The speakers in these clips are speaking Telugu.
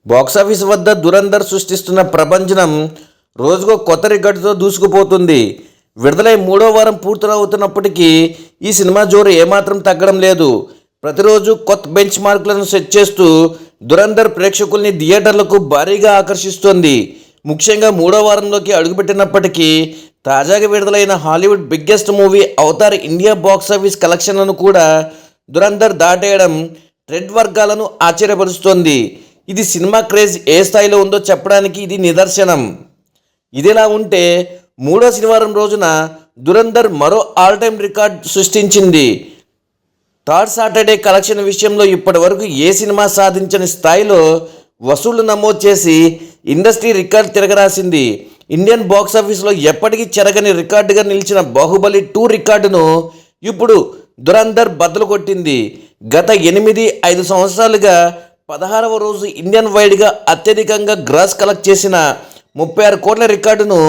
బాక్సాఫీస్ వద్ద దురంధర్ సృష్టిస్తున్న ప్రపంచం రోజుకో కొత్త రికార్డుతో దూసుకుపోతుంది. విడుదలై మూడో వారం పూర్తవుతున్నప్పటికీ ఈ సినిమా జోరు ఏమాత్రం తగ్గడం లేదు. ప్రతిరోజు కొత్త బెంచ్ మార్కులను సెట్ చేస్తూ దురంధర్ ప్రేక్షకుల్ని థియేటర్లకు భారీగా ఆకర్షిస్తోంది. ముఖ్యంగా మూడో వారంలోకి అడుగుపెట్టినప్పటికీ తాజాగా విడుదలైన Hollywood biggest movie Avatar India box office కలెక్షన్లను కూడా దురంధర్ దాటేయడం ట్రెడ్ వర్గాలను ఆశ్చర్యపరుస్తోంది. ఇది సినిమా క్రేజ్ ఏ స్థాయిలో ఉందో చెప్పడానికి ఇది నిదర్శనం. ఇదిలా ఉంటే మూడో శనివారం రోజున దురంధర్ మరో ఆల్ టైమ్ రికార్డ్ సృష్టించింది. థర్డ్ సాటర్డే కలెక్షన్ విషయంలో ఇప్పటి వరకు ఏ సినిమా సాధించని స్థాయిలో వసూళ్లు నమోదు చేసి ఇండస్ట్రీ రికార్డ్ తిరగరాసింది. ఇండియన్ బాక్సాఫీస్లో ఎప్పటికీ చెరగని రికార్డుగా నిలిచిన బాహుబలి 2 రికార్డును ఇప్పుడు దురంధర్ బద్దలు కొట్టింది. గత 8-5 సంవత్సరాలుగా 16వ రోజు ఇండియన్ వైడ్గా అత్యధికంగా గ్రాస్ కలెక్ట్ చేసిన 36 కోట్ల రికార్డును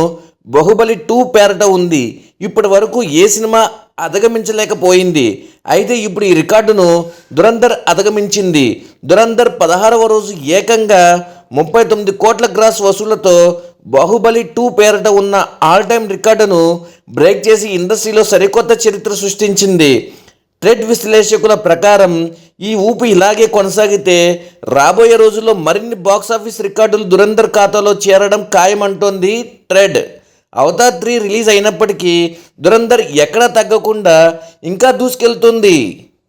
బాహుబలి 2 పేరట ఉంది. ఇప్పటి వరకు ఏ సినిమా అధిగమించలేకపోయింది. అయితే ఇప్పుడు ఈ రికార్డును దురంధర్ అధిగమించింది. దురంధర్ 16వ రోజు ఏకంగా 39 కోట్ల గ్రాస్ వసూళ్లతో బాహుబలి 2 పేరట ఉన్న ఆల్ టైమ్ రికార్డును బ్రేక్ చేసి ఇండస్ట్రీలో సరికొత్త చరిత్ర సృష్టించింది. ట్రెడ్ విశ్లేషకుల ప్రకారం ఈ ఊపు ఇలాగే కొనసాగితే రాబోయే రోజుల్లో మరిన్ని బాక్సాఫీస్ రికార్డులు దురంధర్ ఖాతాలో చేరడం ఖాయమంటోంది ట్రెడ్. అవతార్ 3 రిలీజ్ అయినప్పటికీ దురంధర్ ఎక్కడా తగ్గకుండా ఇంకా దూసుకెళ్తుంది.